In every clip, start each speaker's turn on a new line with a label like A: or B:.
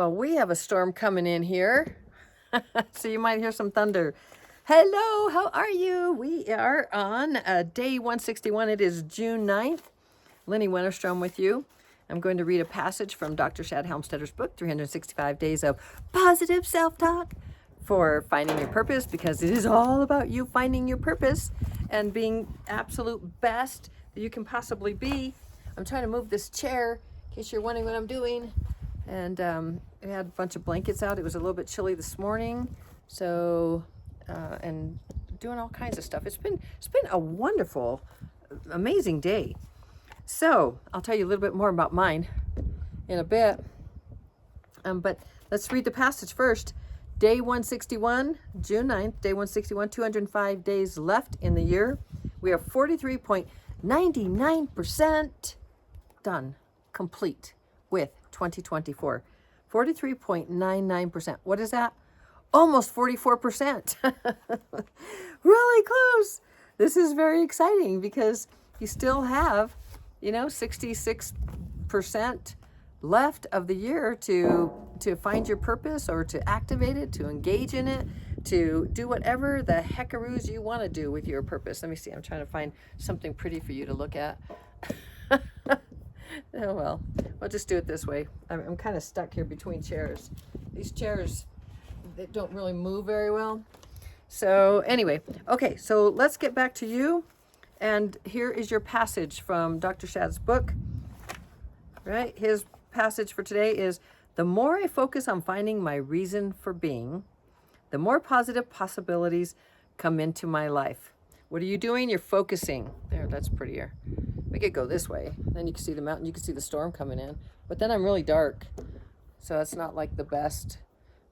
A: Well, we have a storm coming in here, so you might hear some thunder. Hello, how are you? We are on day 161. It is June 9th. Lynnie Wennerstrom with you. I'm going to read a passage from Dr. Shad Helmstedter's book, 365 Days of Positive Self-Talk for Finding Your Purpose, because it is all about you finding your purpose and being absolute best that you can possibly be. I'm trying to move this chair in case you're wondering what I'm doing. And I had a bunch of blankets out. It was a little bit chilly this morning, so and doing all kinds of stuff. It's been a wonderful, amazing day. So I'll tell you a little bit more about mine in a bit. But let's read the passage first. Day 161, June 9th, day 161, 205 days left in the year. We are 43.99% done, complete with 2024. 43.99%. What is that? Almost 44%. Really close. This is very exciting because you still have, 66% left of the year to find your purpose or to activate it, to engage in it, to do whatever the heckaroos you want to do with your purpose. Let me see. I'm trying to find something pretty for you to look at. Oh, well, we'll just do it this way. I'm kind of stuck here between chairs. These chairs, they don't really move very well. So anyway, okay, so let's get back to you. And here is your passage from Dr. Shad's book, right? His passage for today is, the more I focus on finding my reason for being, the more positive possibilities come into my life. What are you doing? You're focusing. There, that's prettier. We could go this way. Then you can see the mountain. You can see the storm coming in. But then I'm really dark. So it's not like the best.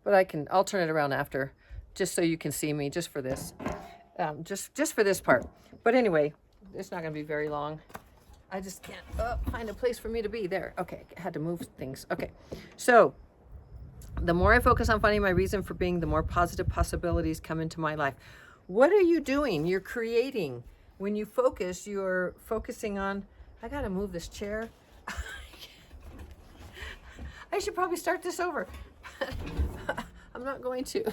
A: But I'll turn it around after, just so you can see me, just for this. Just for this part. But anyway, it's not going to be very long. I just can't find a place for me to be. There. Okay, I had to move things. Okay. So the more I focus on finding my reason for being, the more positive possibilities come into my life. What are you doing? You're creating. When you focus, you're focusing on, I got to move this chair. I should probably start this over. I'm not going to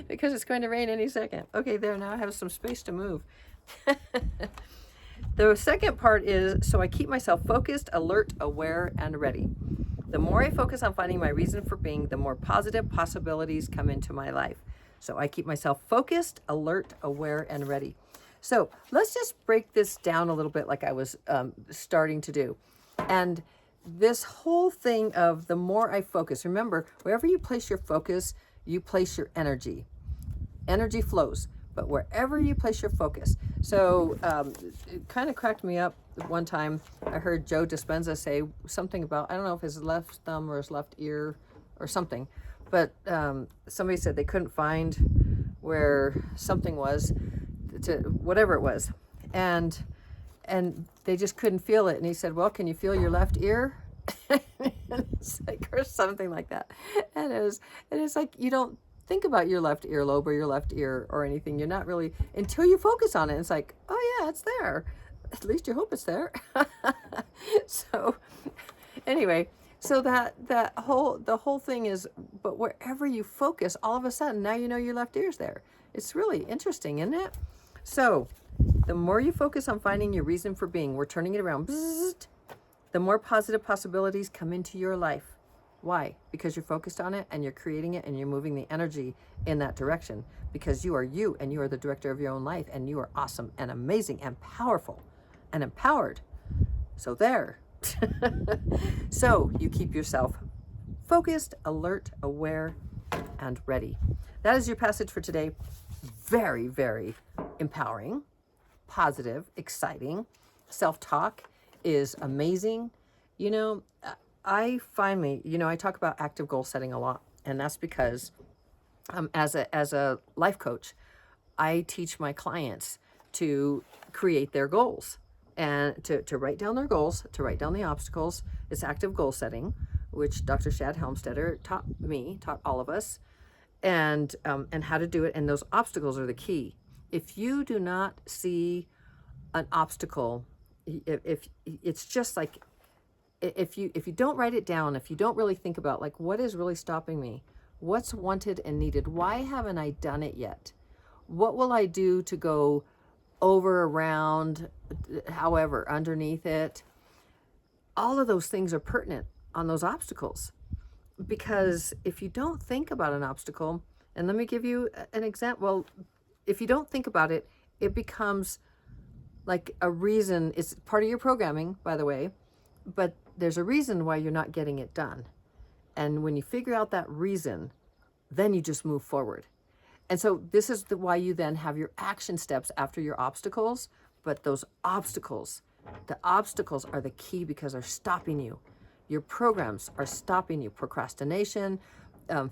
A: because it's going to rain any second. Okay, there, now I have some space to move. The second part is, so I keep myself focused, alert, aware, and ready. The more I focus on finding my reason for being, the more positive possibilities come into my life. So I keep myself focused, alert, aware, and ready. So let's just break this down a little bit like I was starting to do. And this whole thing of the more I focus, remember, wherever you place your focus, you place your energy. Energy flows, but wherever you place your focus. So it kind of cracked me up one time. I heard Joe Dispenza say something about, I don't know if his left thumb or his left ear or something, but somebody said they couldn't find where something was, to whatever it was, and they just couldn't feel it. And he said, well, can you feel your left ear? It's like, or something like that. And it's like, you don't think about your left earlobe or your left ear or anything. You're not really, until you focus on it. It's like, oh yeah, it's there. At least you hope it's there. So anyway, so the whole thing is, but wherever you focus, all of a sudden, now you know your left ear's there. It's really interesting, isn't it? So the more you focus on finding your reason for being, we're turning it around, bzzzt, the more positive possibilities come into your life. Why? Because you're focused on it and you're creating it and you're moving the energy in that direction, because you are you and you are the director of your own life and you are awesome and amazing and powerful and empowered. So there. So you keep yourself focused, alert, aware, and ready. That is your passage for today. Very, very empowering, positive, exciting. Self-talk is amazing. I finally, I talk about active goal setting a lot, and that's because as a life coach, I teach my clients to create their goals and to write down their goals, to write down the obstacles. It's active goal setting, which Dr. Shad Helmstetter taught all of us, and how to do it. And those obstacles are the key. If you do not see an obstacle, if it's just like if you don't write it down, if you don't really think about like what is really stopping me, what's wanted and needed, why haven't I done it yet? What will I do to go over, around, however, underneath it? All of those things are pertinent on those obstacles. Because if you don't think about an obstacle, and let me give you an example. Well, if you don't think about it, it becomes like a reason. It's part of your programming, by the way, but there's a reason why you're not getting it done. And when you figure out that reason, then you just move forward. And so this is why you then have your action steps after your obstacles. But those obstacles, the obstacles are the key because they're stopping you. Your programs are stopping you. Procrastination,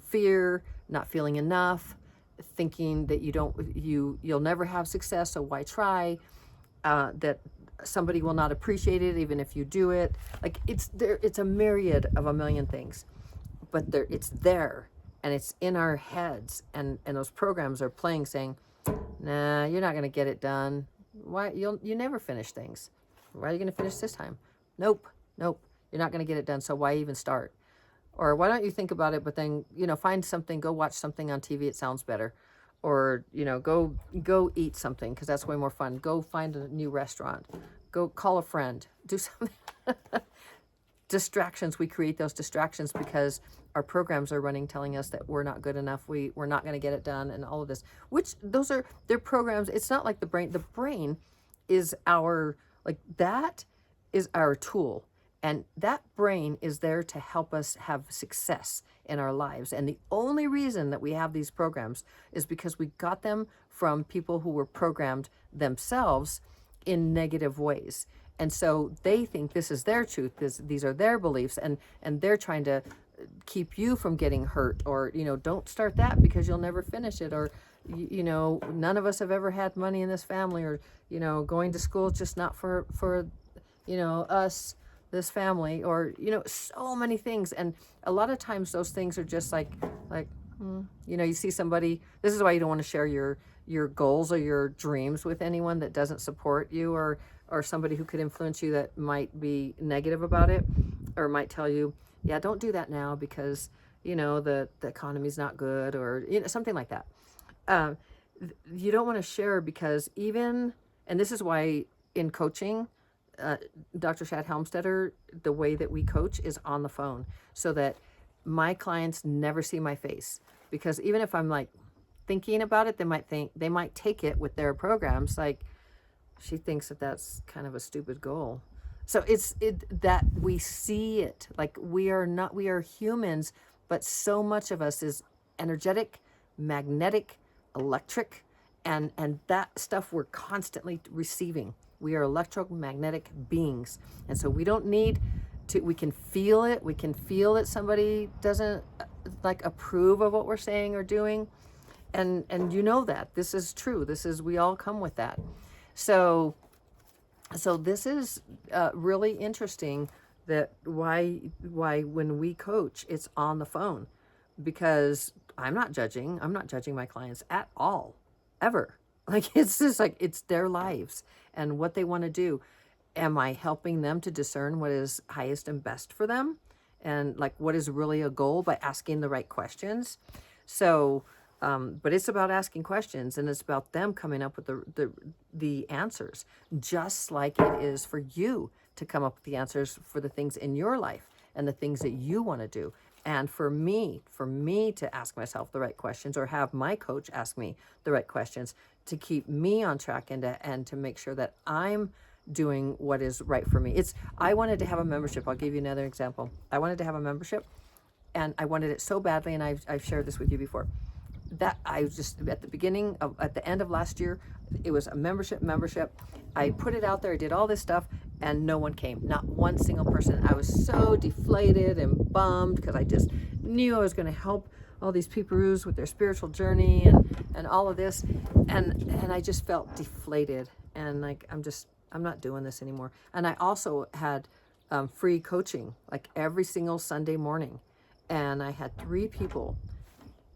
A: fear, not feeling enough, thinking that you'll never have success, so why try? That somebody will not appreciate it even if you do it. Like it's a myriad of a million things, but it's there, and it's in our heads, and those programs are playing, saying, "Nah, you're not going to get it done. Why? You never finish things. Why are you going to finish this time? Nope. You're not going to get it done. So why even start? Or why don't you think about it, but then, find something, go watch something on TV. It sounds better. Or, go eat something because that's way more fun. Go find a new restaurant. Go call a friend. Do something." Distractions. We create those distractions because our programs are running, telling us that we're not good enough. We're not going to get it done, and all of this, which they're programs. It's not like the brain. The brain is that is our tool. And that brain is there to help us have success in our lives. And the only reason that we have these programs is because we got them from people who were programmed themselves in negative ways. And so they think this is their truth, these are their beliefs, and they're trying to keep you from getting hurt, or, don't start that because you'll never finish it, or, none of us have ever had money in this family, or, going to school is just not for us, this family, or so many things. And a lot of times those things are just like you see somebody. This is why you don't want to share your goals or your dreams with anyone that doesn't support you, or somebody who could influence you that might be negative about it, or might tell you, yeah, don't do that now because the economy's not good, or something like that. You don't want to share, because and this is why in coaching, Dr. Shad Helmstetter, the way that we coach is on the phone, so that my clients never see my face. Because even if I'm like thinking about it, they might take it with their programs like, she thinks that that's kind of a stupid goal. So it's that we see it like we are humans, but so much of us is energetic, magnetic, electric, and that stuff we're constantly receiving. We are electromagnetic beings. And so we don't need to, we can feel it. We can feel that somebody doesn't approve of what we're saying or doing. And that this is true. We all come with that. So this is really interesting, that why when we coach, it's on the phone, because I'm not judging my clients at all, ever. It's just it's their lives and what they want to do. Am I helping them to discern what is highest and best for them, and what is really a goal, by asking the right questions? So but it's about asking questions, and it's about them coming up with the answers, just like it is for you to come up with the answers for the things in your life and the things that you want to do. And for me to ask myself the right questions, or have my coach ask me the right questions, to keep me on track and to make sure that I'm doing what is right for me. I wanted to have a membership. I'll give you another example. I wanted to have a membership, and I wanted it so badly, and I've shared this with you before, that I just, at the end of last year, it was a membership. I put it out there, I did all this stuff, and no one came, not one single person. I was so deflated and bummed, because I just knew I was going to help all these people's with their spiritual journey and all of this, and I just felt deflated, and I'm not doing this anymore. And I also had free coaching every single Sunday morning, and I had 3 people,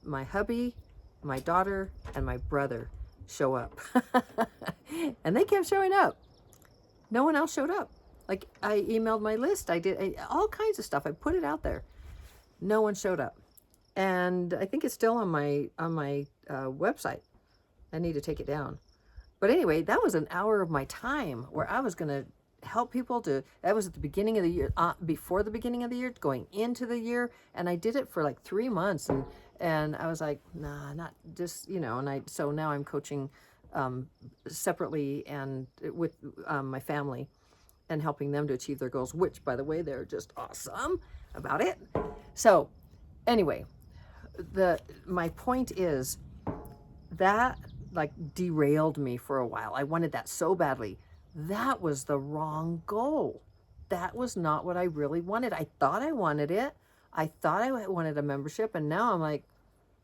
A: my hubby, my daughter, and my brother, show up. And they kept showing up. No one else showed up. Like I emailed my list. All kinds of stuff. I put it out there. No one showed up. And I think it's still on my website. I need to take it down. But anyway, that was an hour of my time where I was going to help people that was at the beginning of the year, before the beginning of the year, going into the year. And I did it for like 3 months. And I was like, nah, not just, so now I'm coaching separately and with my family and helping them to achieve their goals, which, by the way, they're just awesome about it. So anyway, my point is that like derailed me for a while. I wanted that so badly. That was the wrong goal. That was not what I really wanted. I thought I wanted it. I thought I wanted a membership, and now I'm like,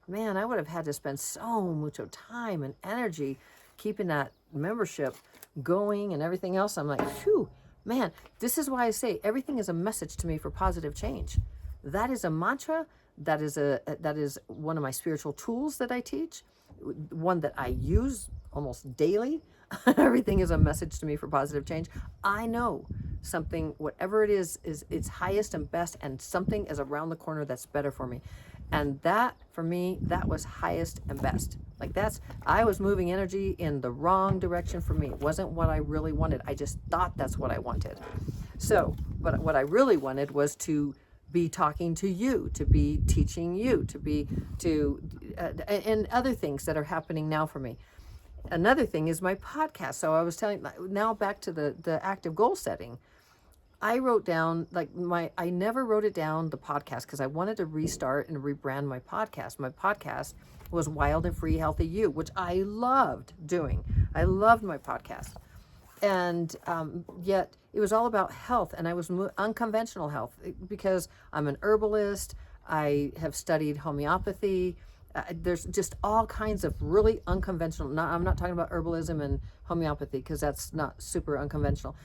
A: man, I would have had to spend so much time and energy keeping that membership going and everything else. I'm like, phew, man, this is why I say everything is a message to me for positive change. That is a mantra. That is one of my spiritual tools that I teach, one that I use almost daily. Everything is a message to me for positive change. I know something, whatever it is its highest and best, and something is around the corner that's better for me. And that, for me, that was highest and best. Like I was moving energy in the wrong direction for me. It wasn't what I really wanted. I just thought that's what I wanted. So, but what I really wanted was to be talking to you, to be teaching you, and other things that are happening now for me. Another thing is my podcast. So I was telling, now back to the active goal setting. I wrote down I never wrote it down, the podcast, because I wanted to restart and rebrand my podcast. My podcast was Wild and Free Healthy You, which I loved doing. I loved my podcast. And yet it was all about health, and I was unconventional health because I'm an herbalist. I have studied homeopathy. There's just all kinds of really unconventional. I'm not talking about herbalism and homeopathy because that's not super unconventional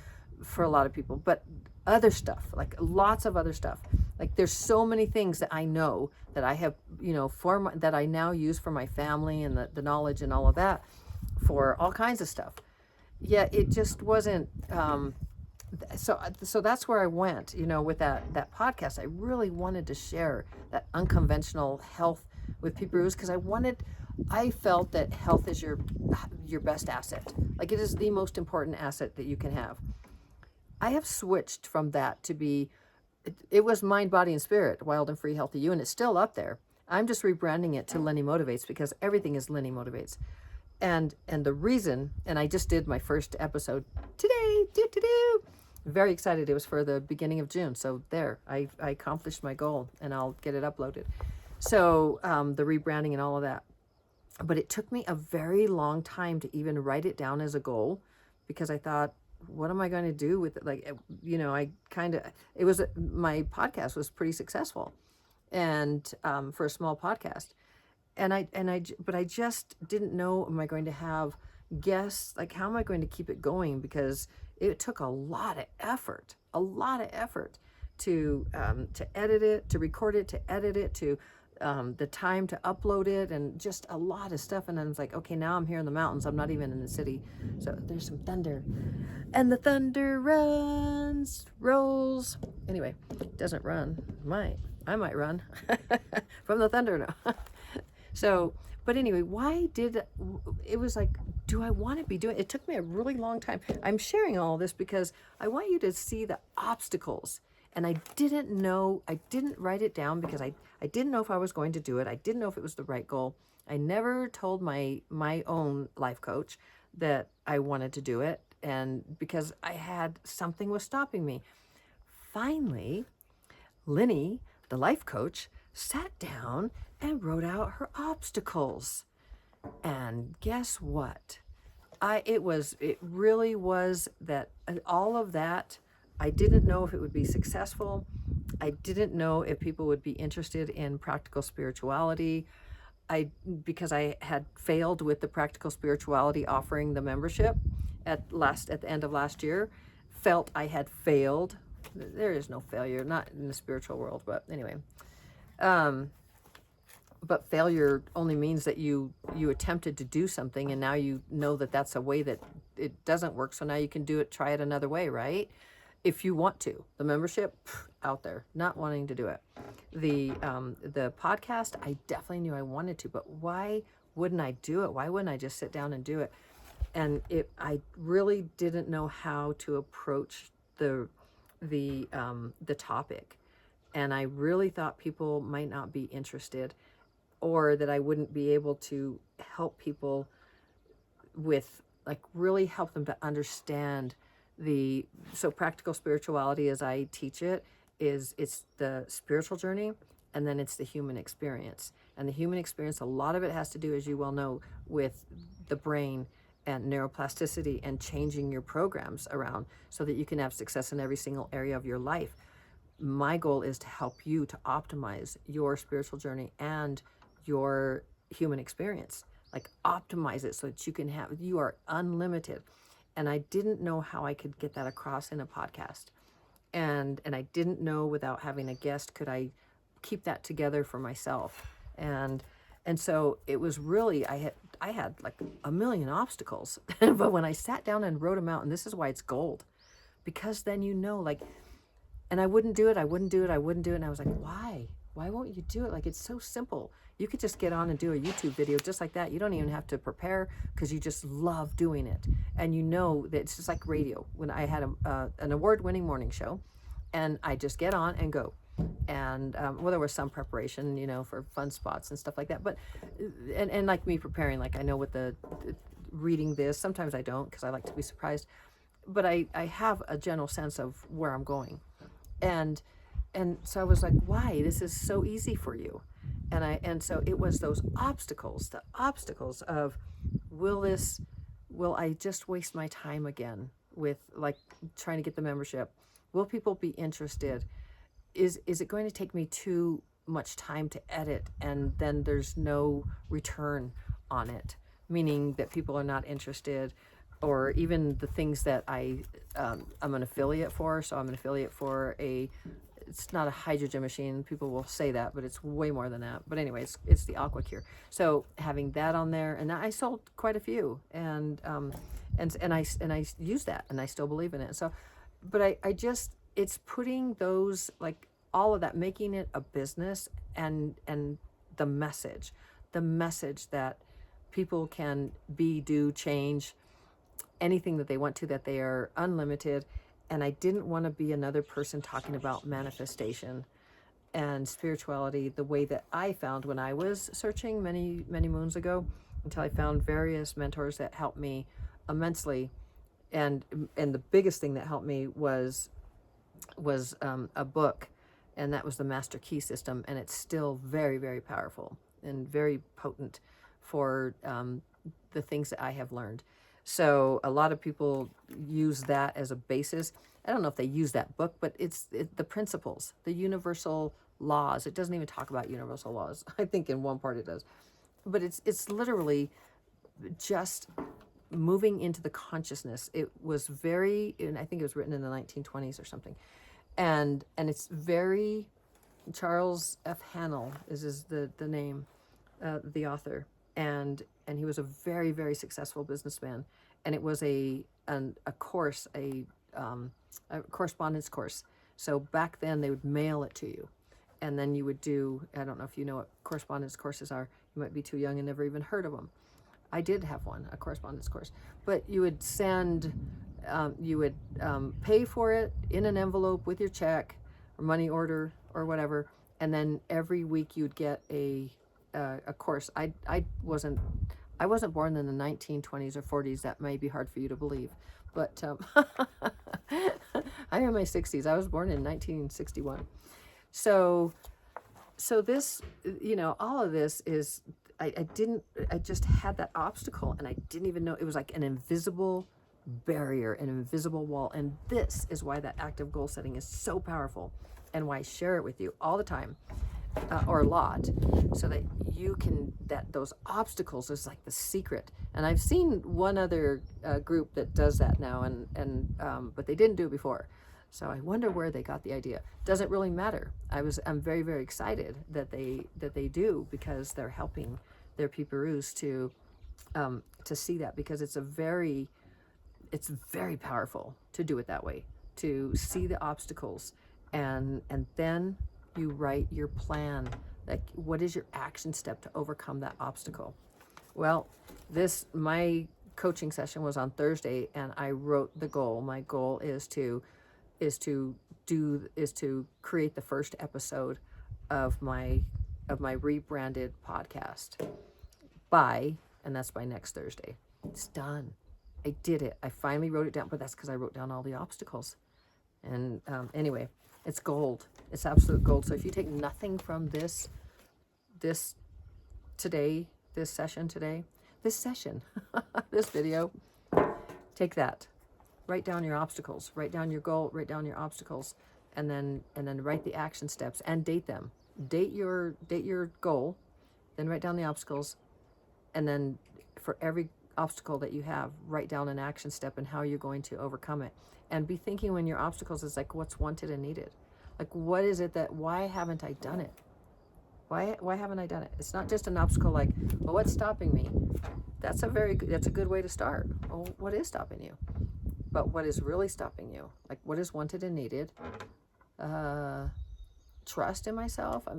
A: for a lot of people, but other stuff, like lots of other stuff. Like there's so many things that I know that I have, that I now use for my family, and the knowledge and all of that for all kinds of stuff. Yeah, it just wasn't. So that's where I went, with that podcast. I really wanted to share that unconventional health with people, because I felt that health is your best asset. Like it is the most important asset that you can have. I have switched from that to be, it was Mind, Body, and Spirit, Wild and Free Healthy You, and it's still up there. I'm just rebranding it to Lynnie Motivates, because everything is Lynnie Motivates. And the reason, and I just did my first episode today, very excited. It was for the beginning of June. So there, I accomplished my goal, and I'll get it uploaded. So the rebranding and all of that. But it took me a very long time to even write it down as a goal, because I thought, what am I going to do with it? Like, my podcast was pretty successful, and for a small podcast. But I just didn't know, am I going to have guests? Like, how am I going to keep it going? Because it took a lot of effort to edit it, to record it, to edit it, to the time to upload it, and just a lot of stuff. And then it's like, okay, now I'm here in the mountains. I'm not even in the city. So there's some thunder, and the thunder rolls. Anyway, it doesn't run. I might run from the thunder now. So, but anyway, it was like, do I want to be doing, it took me a really long time. I'm sharing all this because I want you to see the obstacles. And I didn't write it down because I didn't know if I was going to do it. I didn't know if it was the right goal. I never told my own life coach that I wanted to do it. And because something was stopping me. Finally, Lynnie, the life coach, sat down and wrote out her obstacles. And guess what? It really was that all of that. I didn't know if it would be successful. I didn't know if people would be interested in practical spirituality. Because I had failed with the practical spirituality offering, the membership at the end of last year, felt I had failed. There is no failure, not in the spiritual world, but anyway. But failure only means that you attempted to do something, and now you know that that's a way that it doesn't work. So now you can try it another way, right? if you want to. The membership, out there, not wanting to do it. The podcast, I definitely knew I wanted to, but why wouldn't I do it? Why wouldn't I just sit down and do it? And I really didn't know how to approach the topic, and I really thought people might not be interested, or that I wouldn't be able to help people with, like, really help them to understand so practical spirituality, as I teach it, it's the spiritual journey, and then it's the human experience. And the human experience, a lot of it has to do, as you well know, with the brain and neuroplasticity and changing your programs around so that you can have success in every single area of your life. My goal is to help you to optimize your spiritual journey and your human experience. Like, optimize it so that you are unlimited. And I didn't know how I could get that across in a podcast. And I didn't know, without having a guest, could I keep that together for myself. And so it was really, I had like a million obstacles. But when I sat down and wrote them out, and this is why it's gold, because then like, and I wouldn't do it. And I was like, why? Why won't you do it? Like, it's so simple. You could just get on and do a YouTube video just like that. You don't even have to prepare, because you just love doing it. And you know that it's just like radio. When I had an award-winning morning show, and I just get on and go. And well, there was some preparation, for fun spots and stuff like that. But and like me preparing, like, I know what the reading this. Sometimes I don't, because I like to be surprised. But I have a general sense of where I'm going. And so I was like, why? This is so easy for you. And so it was those obstacles, the obstacles of, will I just waste my time again with, like, trying to get the membership? Will people be interested? Is it going to take me too much time to edit, and then there's no return on it? Meaning that people are not interested, or even the things that I'm an affiliate for. So I'm an affiliate for it's not a hydrogen machine. People will say that, but it's way more than that. But anyway, it's the Aqua Cure. So having that on there, and I sold quite a few, and I use that, and I still believe in it. So, but I just, it's putting those, like, all of that, making it a business, and the message that people can do, change anything that they want to, that they are unlimited. And I didn't want to be another person talking about manifestation and spirituality the way that I found when I was searching many, many moons ago, until I found various mentors that helped me immensely. And the biggest thing that helped me was a book, and that was the Master Key System. And it's still very, very powerful and very potent for the things that I have learned. So a lot of people use that as a basis. I don't know if they use that book, but it's the principles, the universal laws. It doesn't even talk about universal laws. I think in one part it does. But it's literally just moving into the consciousness. It was and I think it was written in the 1920s or something. And it's very, Charles F. Hannell is the name, the author. And he was a very, very successful businessman. And it was a course, a correspondence course. So back then they would mail it to you. And then you would do, I don't know if you know what correspondence courses are. You might be too young and never even heard of them. I did have one, a correspondence course. But you would pay for it in an envelope with your check or money order or whatever. And then every week you'd get a course. I wasn't born in the 1920s or 40s. That may be hard for you to believe, but I'm in my 60s. I was born in 1961. So this, all of this is, I just had that obstacle, and I didn't even know. It was like an invisible barrier, an invisible wall. And this is why that active goal setting is so powerful, and why I share it with you all the time. Or a lot, so that you can, those obstacles is like the secret. And I've seen one other group that does that now, but they didn't do it before. So I wonder where they got the idea. Doesn't really matter. I'm very, very excited that they do, because they're helping their peeparoos to see that, because it's very powerful to do it that way. to see the obstacles, and then you write your plan. Like, what is your action step to overcome that obstacle? Well, my coaching session was on Thursday, and I wrote the goal. My goal is to create the first episode of my rebranded podcast and that's by next Thursday. It's done. I did it. I finally wrote it down, but that's because I wrote down all the obstacles. And anyway, it's gold. It's absolute gold. So if you take nothing from this today, this session, this video, take that. Write down your obstacles. Write down your goal. Write down your obstacles, and then write the action steps and date them. Date your goal, then write down the obstacles, and then for every obstacle that you have, write down an action step and how you're going to overcome it. And be thinking when your obstacles is like, what's wanted and needed? Like, what is it why haven't I done it? Why haven't I done it? It's not just an obstacle like, well, what's stopping me? That's a good way to start. Oh, what is stopping you? But what is really stopping you? Like, what is wanted and needed? Trust in myself. I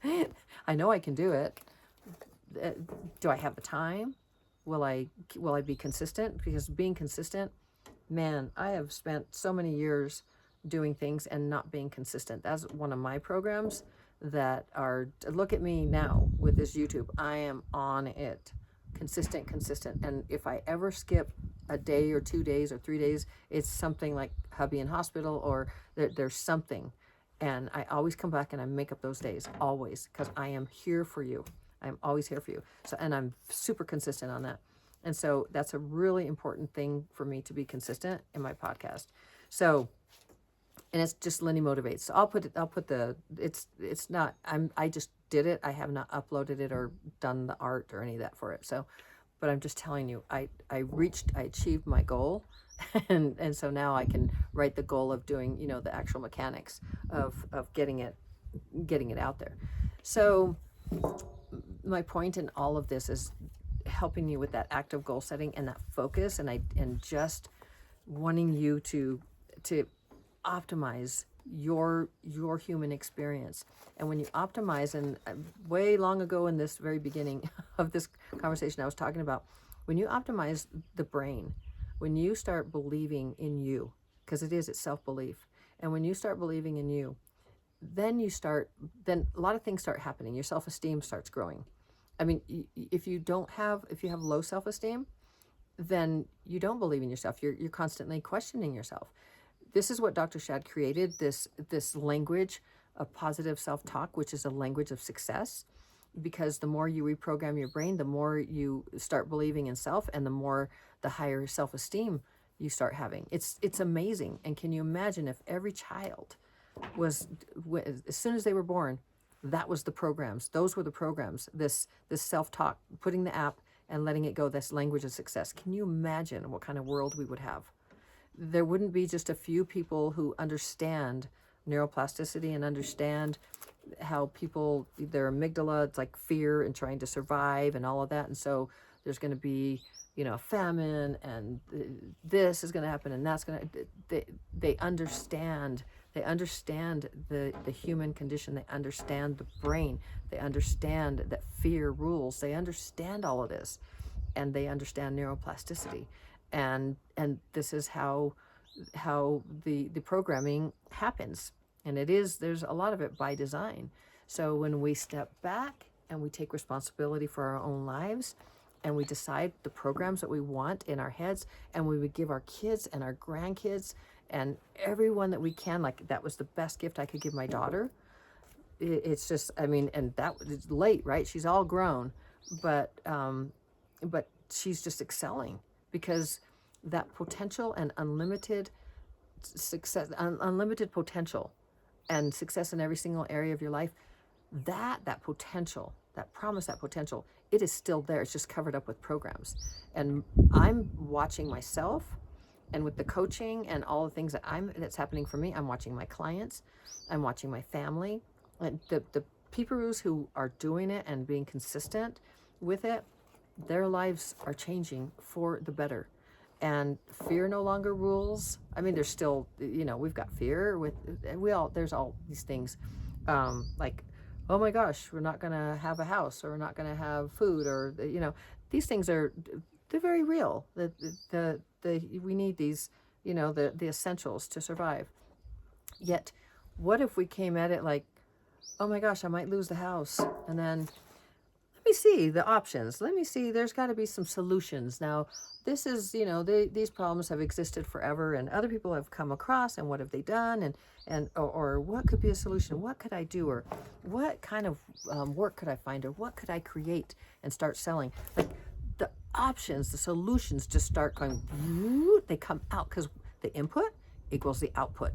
A: mean, I know I can do it. Do I have the time? Will I be consistent? Because being consistent, man, I have spent so many years doing things and not being consistent. That's one of my programs that are, look at me now with this YouTube. I am on it. Consistent. And if I ever skip a day or 2 days or 3 days, it's something like hubby in hospital, or there's something. And I always come back and I make up those days, always, because I am here for you. I'm always here for you. So, and I'm super consistent on that. And so that's a really important thing for me, to be consistent in my podcast. So, and it's just Lynnie Motivates. So I just did it. I have not uploaded it or done the art or any of that for it. So, but I'm just telling you, I achieved my goal. And so now I can write the goal of doing, the actual mechanics of getting it out there. So my point in all of this is helping you with that active goal setting and that focus, and just wanting you to optimize your human experience. And when you optimize, and way long ago in this very beginning of this conversation, I was talking about when you optimize the brain, when you start believing in you, because it's self-belief, and when you start believing in you, then a lot of things start happening. Your self-esteem starts growing. I mean, if you have low self-esteem, then you don't believe in yourself. You're constantly questioning yourself. This is what Dr. Shad created, this language of positive self-talk, which is a language of success, because the more you reprogram your brain, the more you start believing in self, and the higher self-esteem you start having. It's amazing. And can you imagine if every child was, as soon as they were born, that was the programs. Those were the programs. This self-talk, putting the app and letting it go, this language of success. Can you imagine what kind of world we would have? There wouldn't be just a few people who understand neuroplasticity and understand how people, their amygdala, it's like fear and trying to survive and all of that. And so there's going to be, famine, and this is going to happen, and that's going to, they understand the human condition. They understand the brain. They understand that fear rules. They understand all of this, and they understand neuroplasticity. And this is how the programming happens. And there's a lot of it by design. So when we step back and we take responsibility for our own lives, and we decide the programs that we want in our heads, and we would give our kids and our grandkids and everyone that we can, like, that was the best gift I could give my daughter. It's just, and that was late, right? She's all grown, but she's just excelling, because that potential and unlimited success, unlimited potential and success in every single area of your life, that potential, that promise, that potential, it is still there. It's just covered up with programs. And I'm watching myself, and with the coaching and all the things that's happening for me, I'm watching my clients, I'm watching my family, and the people who are doing it and being consistent with it, their lives are changing for the better. and fear no longer rules. I mean, there's still, we've got fear there's all these things, like, oh my gosh, we're not going to have a house, or we're not going to have food, or, these things they're very real. We need these, the essentials to survive. Yet, what if we came at it like, oh my gosh, I might lose the house, and then let me see the options. Let me see, there's got to be some solutions. Now, this is, these problems have existed forever, and other people have come across, and what have they done? Or what could be a solution? What could I do? Or what kind of work could I find? Or what could I create and start selling? Like, the options, the solutions just start going, they come out, because the input equals the output.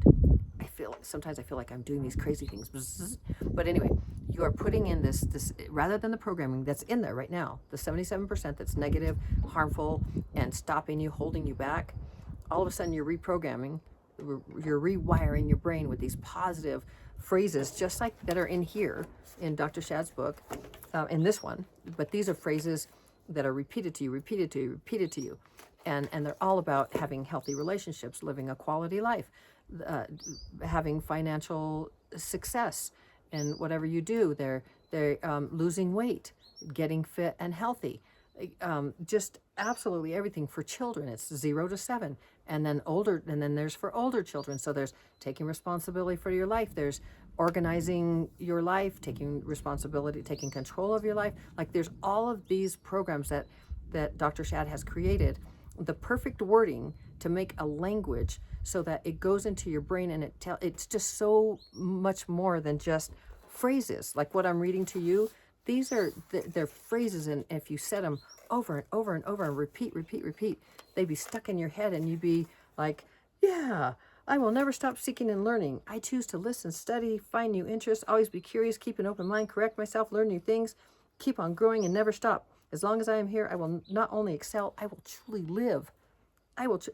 A: Sometimes I feel like I'm doing these crazy things. But anyway, you are putting in this, rather than the programming that's in there right now, the 77% that's negative, harmful, and stopping you, holding you back. All of a sudden you're reprogramming, you're rewiring your brain with these positive phrases, just like that are in here in Dr. Shad's book, in this one. But these are phrases that are repeated to you. And they're all about having healthy relationships, living a quality life, having financial success, and whatever you do. They're losing weight, getting fit and healthy, just absolutely everything. For children, it's 0 to 7, and then there's for older children. So there's taking responsibility for your life. There's organizing your life, taking responsibility, taking control of your life. Like, there's all of these programs that Dr. Shad has created, the perfect wording to make a language so that it goes into your brain, and it's just so much more than just phrases. Like what I'm reading to you, they're phrases, and if you said them over and over and over and repeat, they'd be stuck in your head, and you'd be like, yeah, I will never stop seeking and learning. I choose to listen, study, find new interests, always be curious, keep an open mind, correct myself, learn new things, keep on growing and never stop. As long as I am here, I will not only excel, I will truly live.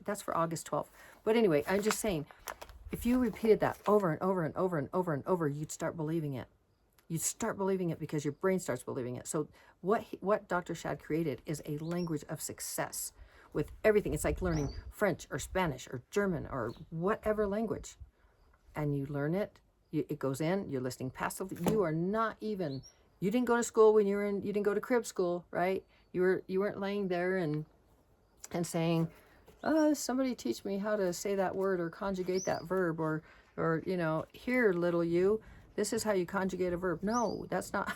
A: That's for August 12th. But anyway, I'm just saying, if you repeated that over and over and over and over and over, you'd start believing it. You'd start believing it because your brain starts believing it. So what Dr. Shad created is a language of success with everything. It's like learning French or Spanish or German or whatever language. And you learn it, it goes in, you're listening passively. You didn't go to school when you didn't go to crib school, right? You weren't laying there and saying, somebody teach me how to say that word or conjugate that verb, or here, little you, this is how you conjugate a verb. No, that's not.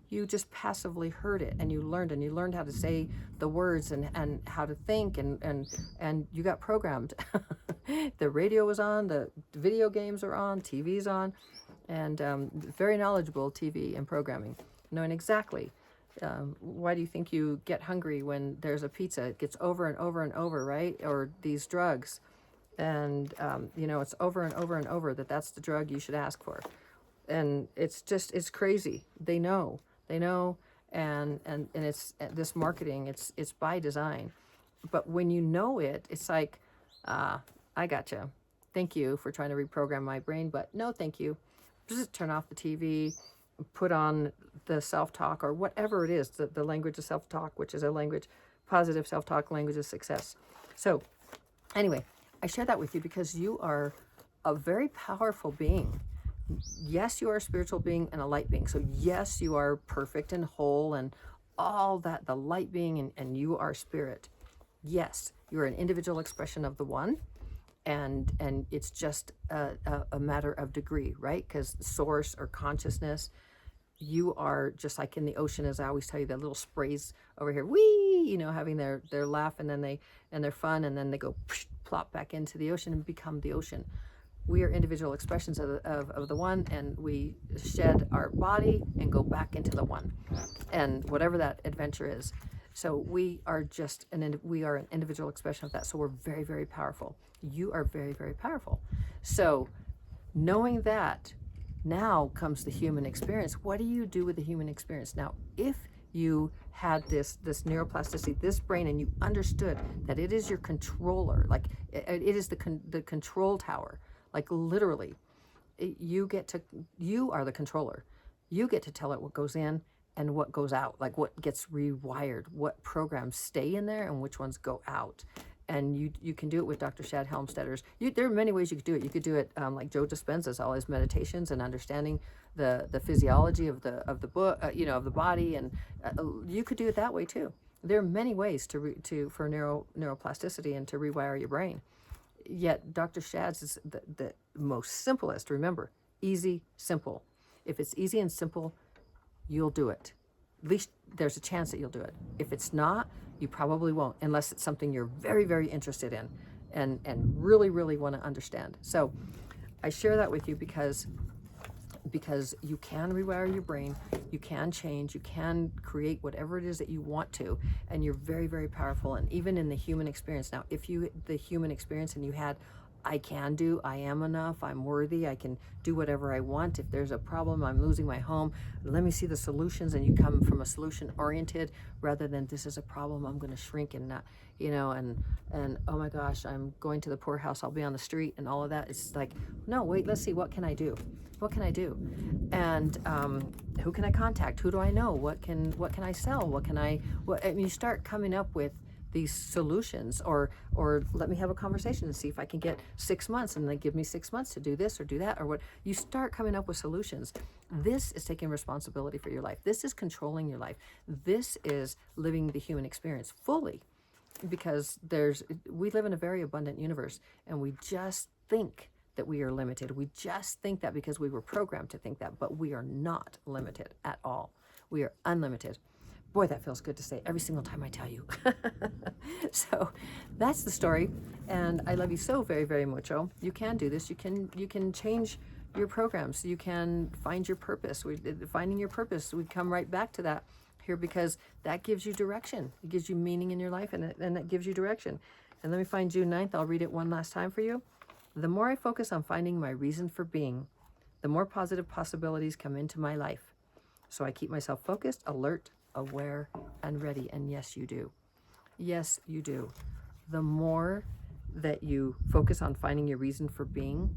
A: You just passively heard it, and you learned how to say the words and how to think, and you got programmed. The radio was on, the video games are on, TV's on, and very knowledgeable TV and programming, knowing exactly. Why do you think you get hungry when there's a pizza? It gets over and over and over, right? Or these drugs, and it's over and over and over that's the drug you should ask for. And it's crazy. They know, and it's this marketing. It's by design. But when you know it, it's like, I gotcha. Thank you for trying to reprogram my brain, but no, thank you. Just turn off the TV. Put on the self-talk, or whatever it is, the language of self-talk, which is a language, positive self-talk, language of success. So anyway, I share that with you because you are a very powerful being. Yes, you are a spiritual being and a light being. So yes, you are perfect and whole and all that, the light being, and you are spirit. Yes, you're an individual expression of the one. And it's just a matter of degree, right? Because source or consciousness, you are just like in the ocean, as I always tell you, the little sprays over here, wee, having their laugh, and then they're fun, and then they go plop back into the ocean and become the ocean. We are individual expressions of the one, and we shed our body and go back into the one, and whatever that adventure is. So we are an individual expression of that. So we're very, very powerful. You are very, very powerful. So knowing that, now comes the human experience. What do you do with the human experience? Now, if you had this neuroplasticity, this brain, and you understood that it is your controller, like it is the control tower, like literally, you are the controller. You get to tell it what goes in and what goes out, like what gets rewired, what programs stay in there and which ones go out. And you can do it with Dr. Shad Helmstedter's. There are many ways you could do it. You could do it like Joe Dispenza's, all his meditations and understanding the physiology of the book, of the body, and you could do it that way too. There are many ways for neuroplasticity and to rewire your brain. Yet Dr. Shad's is the most simplest. Remember, easy, simple. If it's easy and simple, you'll do it. At least there's a chance that you'll do it. If it's not, you probably won't, unless it's something you're very, very interested in and really, really want to understand. So I share that with you because you can rewire your brain, you can change, you can create whatever it is that you want to, and you're very, very powerful. And even in the human experience, now, if the human experience and you had, I am enough, I'm worthy, I can do whatever I want. If there's a problem, I'm losing my home, let me see the solutions, and you come from a solution oriented rather than this is a problem, I'm going to shrink and not, and oh my gosh, I'm going to the poorhouse, I'll be on the street and all of that. It's like, no, wait, let's see, what can I do? What can I do? And who can I contact? Who do I know? What can I sell? You start coming up with these solutions, or let me have a conversation and see if I can get 6 months, and they give me 6 months to do this or do that, or what. You start coming up with solutions. This is taking responsibility for your life. This is controlling your life. This is living the human experience fully, because we live in a very abundant universe, and we just think that we are limited. We just think that because we were programmed to think that, but we are not limited at all. We are unlimited. Boy, that feels good to say every single time I tell you. So that's the story, and I love you so very, very mucho. You can do this. You can change your programs. You can find your purpose. Finding your purpose, we come right back to that here, because that gives you direction. It gives you meaning in your life, and that gives you direction. And let me find June 9th. I'll read it one last time for you. The more I focus on finding my reason for being, the more positive possibilities come into my life. So I keep myself focused, alert, aware, and ready. And yes, you do. Yes, you do. The more that you focus on finding your reason for being,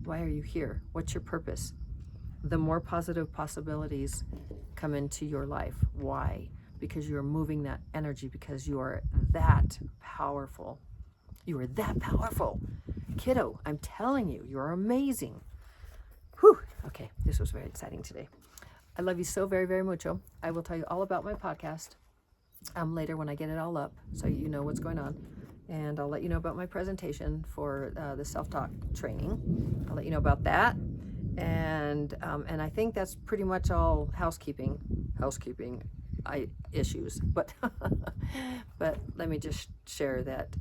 A: why are you here? What's your purpose? The more positive possibilities come into your life. Why? Because you're moving that energy, because you are that powerful. You are that powerful. Kiddo, I'm telling you, you're amazing. Whew. Okay, this was very exciting today. I love you so very, very mucho. I will tell you all about my podcast later when I get it all up, so you know what's going on. And I'll let you know about my presentation for the self-talk training. I'll let you know about that. And I think that's pretty much all housekeeping issues. But but let me just share that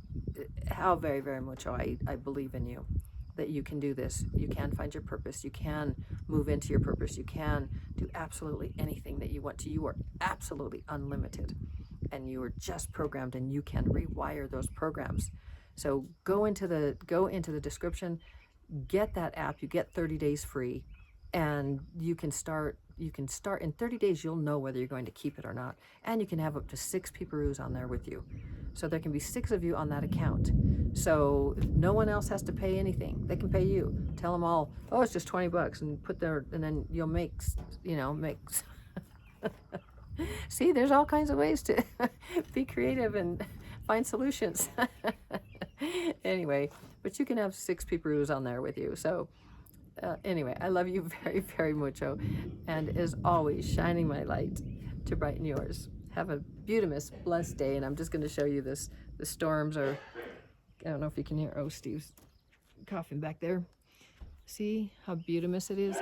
A: how very, very much I believe in you, that you can do this. You can find your purpose. You can move into your purpose. You can do absolutely anything that you want to. You are absolutely unlimited, and you are just programmed, and you can rewire those programs. So go into the description, get that app. You get 30 days free, and you can start in 30 days. You'll know whether you're going to keep it or not, and you can have up to 6 peeparoos on there with you. So there can be 6 of you on that account. So no one else has to pay anything. They can pay you. Tell them all, oh, it's just $20, and then you'll make. See, there's all kinds of ways to be creative and find solutions. Anyway, but you can have 6 peeparoos on there with you. So anyway, I love you very, very mucho. And as always, shining my light to brighten yours. Have a beautimous, blessed day. And I'm just going to show you this. The storms are, I don't know if you can hear, oh, Steve's coughing back there. See how beautimous it is?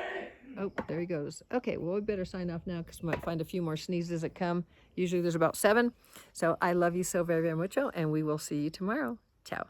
A: Oh, there he goes. Okay, well, we better sign off now, because we might find a few more sneezes that come. Usually there's about 7. So I love you so very, very mucho, and we will see you tomorrow. Ciao.